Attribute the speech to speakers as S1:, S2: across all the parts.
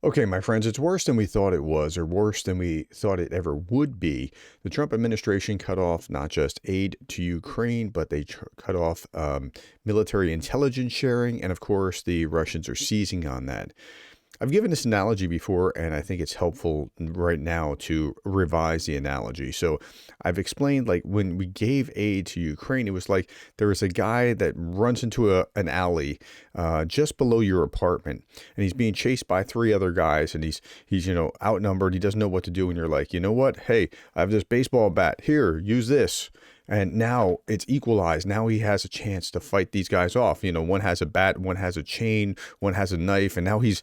S1: Okay, my friends, it's worse than we thought it was, or worse than we thought it ever would be. The Trump administration cut off not just aid to Ukraine, but they cut off military intelligence sharing. And of course, the Russians are seizing on that. I've given this analogy before, and I think it's helpful right now to revise the analogy. So I've explained, like, when we gave aid to Ukraine, it was like there was a guy that runs into an alley just below your apartment, and he's being chased by three other guys, and he's outnumbered. He doesn't know what to do, and you're like, you know what? Hey, I have this baseball bat. Here, use this. And now it's equalized. Now he has a chance to fight these guys off. One has a bat, one has a chain, one has a knife, and now he's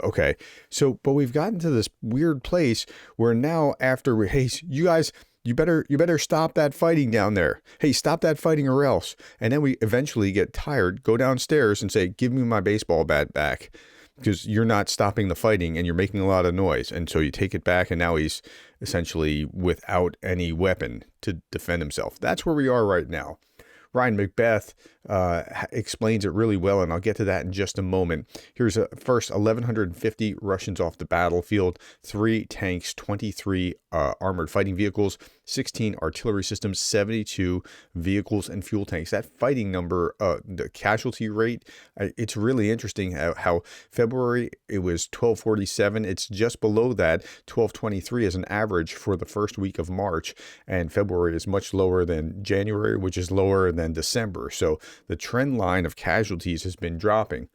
S1: okay. So, but we've gotten to this weird place where now hey, you guys, you better stop that fighting down there. Hey, stop that fighting or else. And then we eventually get tired, go downstairs and say, give me my baseball bat back, because you're not stopping the fighting and you're making a lot of noise. And so you take it back, and now he's essentially without any weapon to defend himself. That's where we are right now. Ryan Macbeth explains it really well, and I'll get to that in just a moment. Here's first 1,150 Russians off the battlefield, 3 tanks, 23 armored fighting vehicles, 16 artillery systems, 72 vehicles and fuel tanks. That fighting number, the casualty rate, it's really interesting how February it was 1247. It's just below that, 1223 as an average for the first week of March, and February is much lower than January, which is lower than December. So the trend line of casualties has been dropping.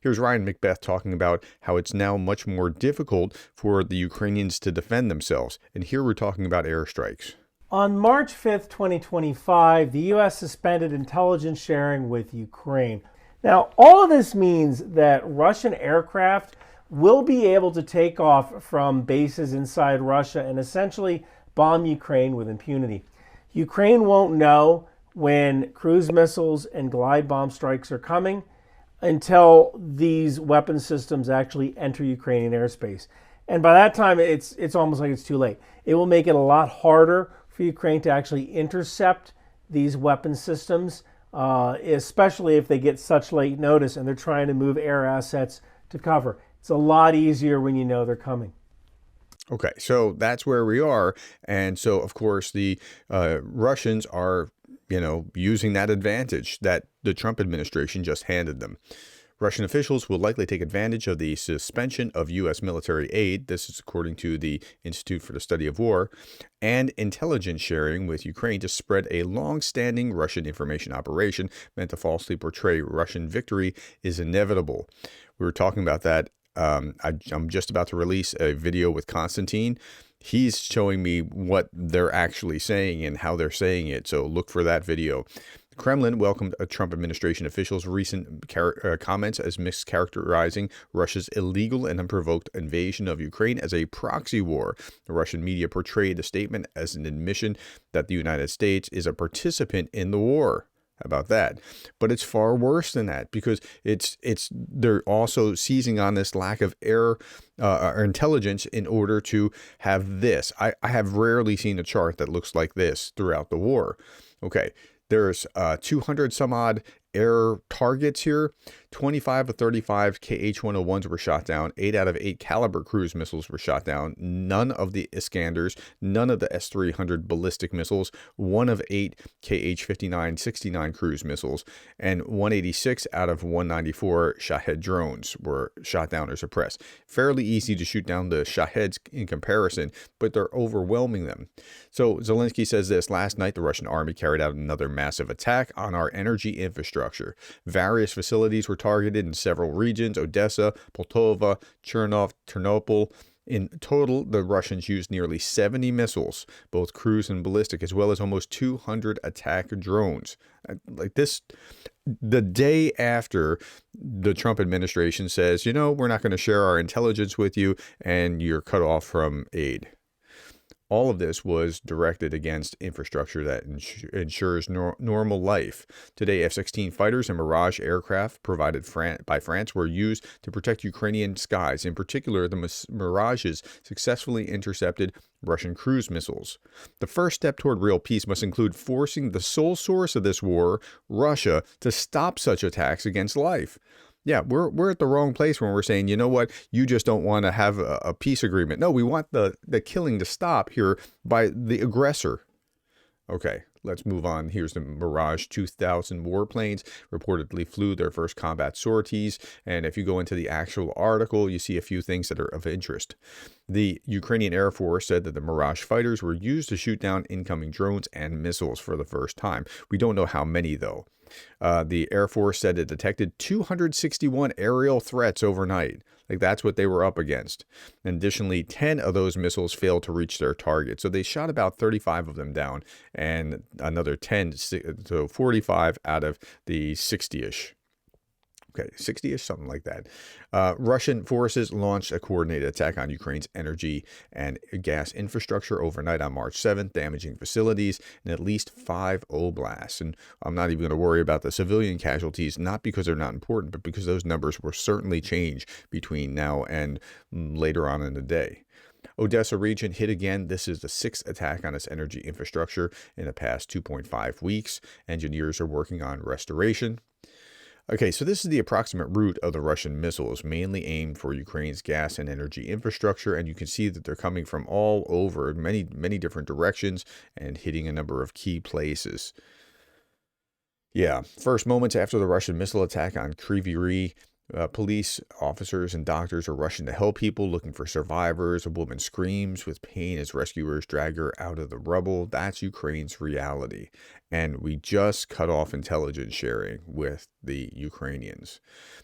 S1: Here's Ryan Macbeth talking about how it's now much more difficult for the Ukrainians to defend themselves. And here we're talking about airstrikes.
S2: On March 5th, 2025, the U.S. suspended intelligence sharing with Ukraine. Now, all of this means that Russian aircraft will be able to take off from bases inside Russia and essentially bomb Ukraine with impunity. Ukraine won't know when cruise missiles and glide bomb strikes are coming until these weapon systems actually enter Ukrainian airspace. And by that time, it's almost like it's too late. It will make it a lot harder for Ukraine to actually intercept these weapon systems, especially if they get such late notice and they're trying to move air assets to cover. It's a lot easier when you know they're coming.
S1: Okay, so that's where we are. And so, of course, the Russians are using that advantage that the Trump administration just handed them. Russian officials will likely take advantage of the suspension of U.S. military aid, this is according to the Institute for the Study of War, and intelligence sharing with Ukraine to spread a long-standing Russian information operation meant to falsely portray Russian victory is inevitable. We were talking about that. I'm just about to release a video with Constantine. He's showing me what they're actually saying and how they're saying it. So look for that video. The Kremlin welcomed Trump administration officials' recent comments as mischaracterizing Russia's illegal and unprovoked invasion of Ukraine as a proxy war. The Russian media portrayed the statement as an admission that the United States is a participant in the war. About that. But it's far worse than that, because they're also seizing on this lack of air or intelligence in order to have this. I have rarely seen a chart that looks like this throughout the war. Okay, there's 200 some odd air targets here. 25 of 35 KH-101s were shot down. 8 out of 8 Caliber cruise missiles were shot down. None of the Iskanders, none of the S-300 ballistic missiles, 1 of 8 KH-59-69 cruise missiles, and 186 out of 194 Shahed drones were shot down or suppressed. Fairly easy to shoot down the Shaheds in comparison, but they're overwhelming them. So Zelensky says this: last night, the Russian army carried out another massive attack on our energy infrastructure. Various facilities were targeted in several regions: Odessa, Poltava, Chernov, Ternopil. In total, the Russians used nearly 70 missiles, both cruise and ballistic, as well as almost 200 attack drones. Like this, the day after the Trump administration says, we're not going to share our intelligence with you, and you're cut off from aid. All of this was directed against infrastructure that ensures normal life. Today, F-16 fighters and Mirage aircraft provided by France were used to protect Ukrainian skies. In particular, the Mirages successfully intercepted Russian cruise missiles. The first step toward real peace must include forcing the sole source of this war, Russia, to stop such attacks against life. Yeah, we're at the wrong place when we're saying, you know what, you just don't want to have a peace agreement. No, we want the killing to stop here by the aggressor. Okay, let's move on. Here's the Mirage 2000 warplanes reportedly flew their first combat sorties. And if you go into the actual article, you see a few things that are of interest. The Ukrainian Air Force said that the Mirage fighters were used to shoot down incoming drones and missiles for the first time. We don't know how many, though. The Air Force said it detected 261 aerial threats overnight. Like, that's what they were up against. And additionally, 10 of those missiles failed to reach their target. So they shot about 35 of them down and another 10, so 45 out of the 60-ish. Okay, 60-ish, something like that. Russian forces launched a coordinated attack on Ukraine's energy and gas infrastructure overnight on March 7th, damaging facilities in at least 5 oblasts. And I'm not even going to worry about the civilian casualties, not because they're not important, but because those numbers will certainly change between now and later on in the day. Odessa region hit again. This is the 6th attack on its energy infrastructure in the past 2.5 weeks. Engineers are working on restoration. Okay, so this is the approximate route of the Russian missiles, mainly aimed for Ukraine's gas and energy infrastructure, and you can see that they're coming from all over, many different directions, and hitting a number of key places. Yeah, first moments after the Russian missile attack on Kryvyi Rih, police officers and doctors are rushing to help people looking for survivors. A woman screams with pain as rescuers drag her out of the rubble. That's Ukraine's reality. And we just cut off intelligence sharing with the Ukrainians.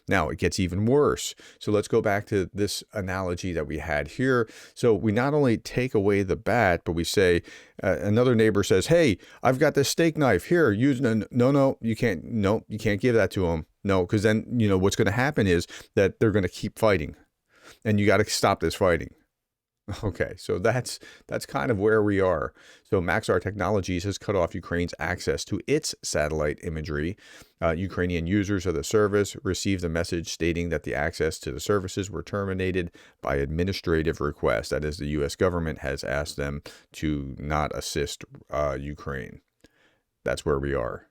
S1: Now, it gets even worse. So let's go back to this analogy that we had here. So we not only take away the bat, but we say, another neighbor says, hey, I've got this steak knife here. Use no, you can't. No, you can't give that to him. No, because then, what's going to happen is that they're going to keep fighting, and you got to stop this fighting. Okay, so that's kind of where we are. So Maxar Technologies has cut off Ukraine's access to its satellite imagery. Ukrainian users of the service received a message stating that the access to the services were terminated by administrative request. That is, the U.S. government has asked them to not assist Ukraine. That's where we are.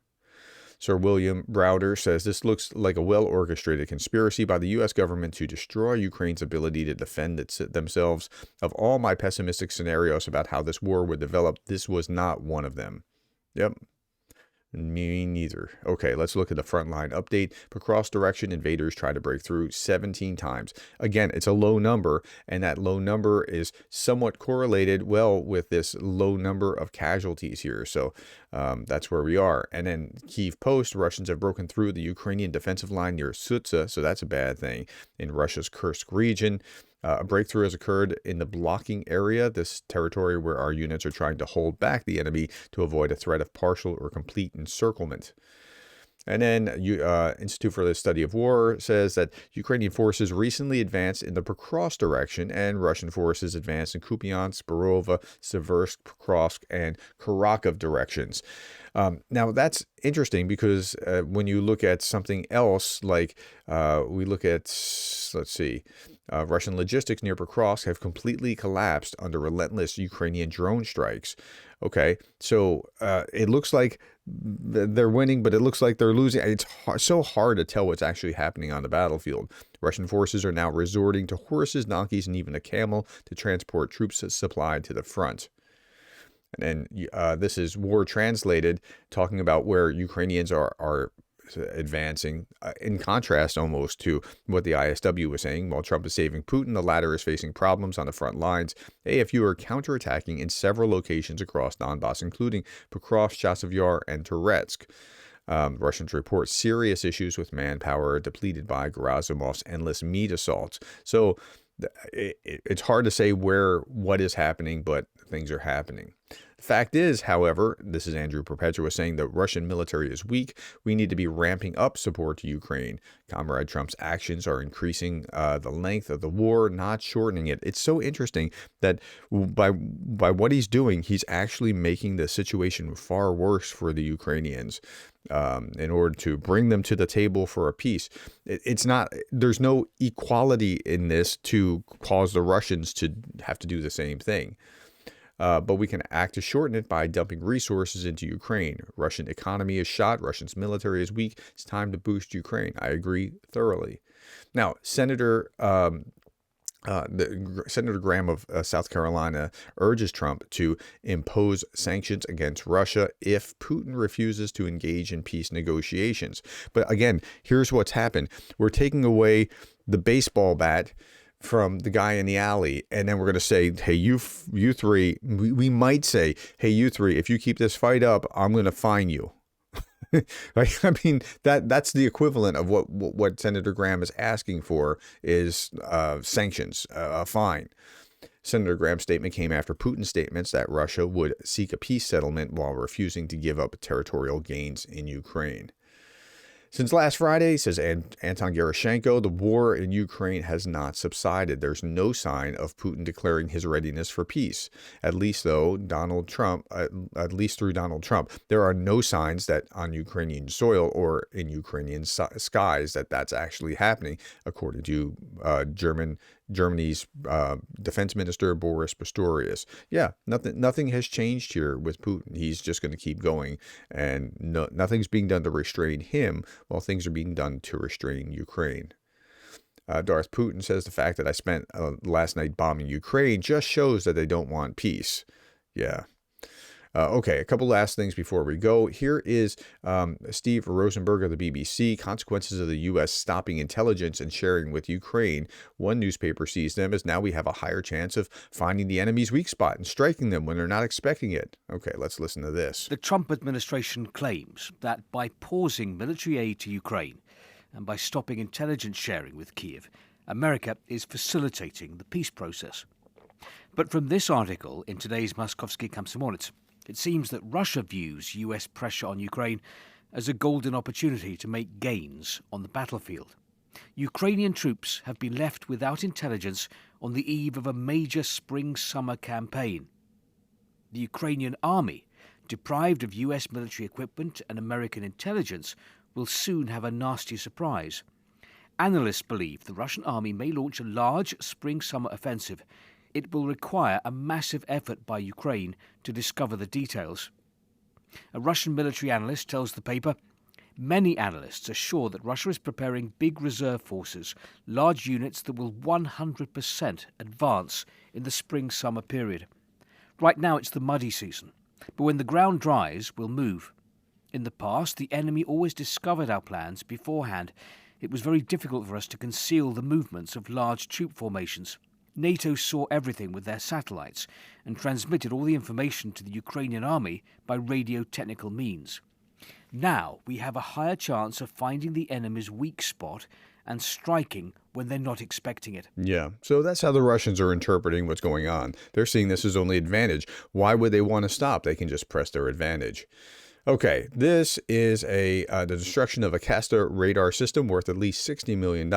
S1: Sir William Browder says this looks like a well-orchestrated conspiracy by the U.S. government to destroy Ukraine's ability to defend themselves. Of all my pessimistic scenarios about how this war would develop, this was not one of them. Yep. Me neither. Okay, let's look at the Frontline update. Per cross direction, invaders try to break through 17 times. Again, it's a low number, and that low number is somewhat correlated well with this low number of casualties here. So that's where we are. And then Kyiv Post, Russians have broken through the Ukrainian defensive line near Sutsa, so that's a bad thing, in Russia's Kursk region. A breakthrough has occurred in the blocking area, this territory where our units are trying to hold back the enemy to avoid a threat of partial or complete encirclement. And then Institute for the Study of War says that Ukrainian forces recently advanced in the Pokrovsk direction, and Russian forces advanced in Kupiansk, Borova, Seversk, Pokrovsk, and Kharkiv directions. Now, that's interesting because when you look at something else, like we look at, let's see, Russian logistics near Pokrovsk have completely collapsed under relentless Ukrainian drone strikes. Okay, so it looks like they're winning, but it looks like they're losing. It's so hard to tell what's actually happening on the battlefield. Russian forces are now resorting to horses, donkeys, and even a camel to transport troops supplied to the front. And this is War Translated, talking about where Ukrainians are advancing, in contrast almost to what the ISW was saying. While Trump is saving Putin, the latter is facing problems on the front lines. AFU are counterattacking in several locations across Donbass, including Pokrovsk, Chasiv Yar, and Toretsk. Russians report serious issues with manpower depleted by Gerasimov's endless meat assaults. So it's hard to say what is happening, but things are happening. The fact is, however, this is Andrew Perpetua saying the Russian military is weak. We need to be ramping up support to Ukraine. Comrade Trump's actions are increasing the length of the war, not shortening it. It's so interesting that by what he's doing, he's actually making the situation far worse for the Ukrainians. In order to bring them to the table for a peace. There's no equality in this to cause the Russians to have to do the same thing. but we can act to shorten it by dumping resources into Ukraine. Russian economy is shot. Russia's military is weak. It's time to boost Ukraine. I agree thoroughly. Now, Senator Senator Graham of South Carolina urges Trump to impose sanctions against Russia if Putin refuses to engage in peace negotiations. But again, here's what's happened. We're taking away the baseball bat from the guy in the alley, and then we're going to say, hey, you three, we might say, hey, you three, if you keep this fight up, I'm going to fine you. Right? I mean, that's the equivalent of what Senator Graham is asking for is sanctions, a fine. Senator Graham's statement came after Putin's statements that Russia would seek a peace settlement while refusing to give up territorial gains in Ukraine. Since last Friday, says Anton Gerashenko, the war in Ukraine has not subsided. There's no sign of Putin declaring his readiness for peace. At least through Donald Trump, there are no signs that on Ukrainian soil or in Ukrainian skies that's actually happening, according to Germany's defense minister, Boris Pistorius. Yeah, nothing has changed here with Putin. He's just going to keep going, and nothing's being done to restrain him while things are being done to restrain Ukraine. Darth Putin says the fact that I spent last night bombing Ukraine just shows that they don't want peace. Yeah. Okay, a couple last things before we go. Here is Steve Rosenberg of the BBC. Consequences of the U.S. stopping intelligence and sharing with Ukraine. One newspaper sees them as now we have a higher chance of finding the enemy's weak spot and striking them when they're not expecting it. Okay, let's listen to this.
S3: The Trump administration claims that by pausing military aid to Ukraine and by stopping intelligence sharing with Kiev, America is facilitating the peace process. But from this article in today's Moskovsky Komsomolets, it seems that Russia views US pressure on Ukraine as a golden opportunity to make gains on the battlefield. Ukrainian troops have been left without intelligence on the eve of a major spring-summer campaign. The Ukrainian army, deprived of US military equipment and American intelligence, will soon have a nasty surprise. Analysts believe the Russian army may launch a large spring-summer offensive. It will require a massive effort by Ukraine to discover the details. A Russian military analyst tells the paper, many analysts are sure that Russia is preparing big reserve forces, large units that will 100% advance in the spring-summer period. Right now it's the muddy season, but when the ground dries, we'll move. In the past, the enemy always discovered our plans beforehand. It was very difficult for us to conceal the movements of large troop formations. NATO saw everything with their satellites and transmitted all the information to the Ukrainian army by radio-technical means. Now we have a higher chance of finding the enemy's weak spot and striking when they're not expecting it.
S1: Yeah, so that's how the Russians are interpreting what's going on. They're seeing this as only advantage. Why would they want to stop? They can just press their advantage. Okay, this is the destruction of a Castor radar system worth at least $60 million.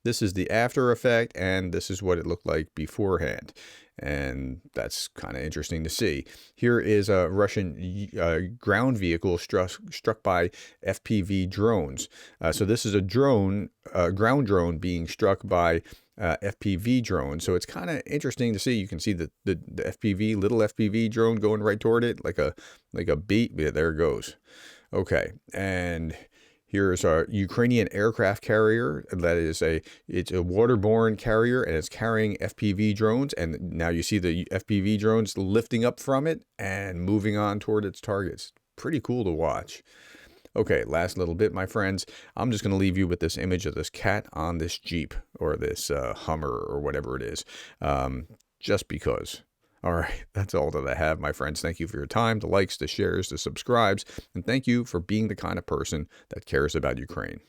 S1: This is the after effect, and this is what it looked like beforehand. And that's kind of interesting to see. Here is a Russian ground vehicle struck by FPV drones. So this is a drone, ground drone being struck by FPV drone. So it's kind of interesting to see. You can see the FPV, little FPV drone going right toward it, like a beat. Yeah, there it goes. Okay, and here's our Ukrainian aircraft carrier. It's a waterborne carrier, and it's carrying FPV drones. And now you see the FPV drones lifting up from it and moving on toward its targets. Pretty cool to watch. Okay, last little bit, my friends. I'm just going to leave you with this image of this cat on this Jeep or this Hummer or whatever it is, just because. All right, that's all that I have, my friends. Thank you for your time, the likes, the shares, the subscribes, and thank you for being the kind of person that cares about Ukraine.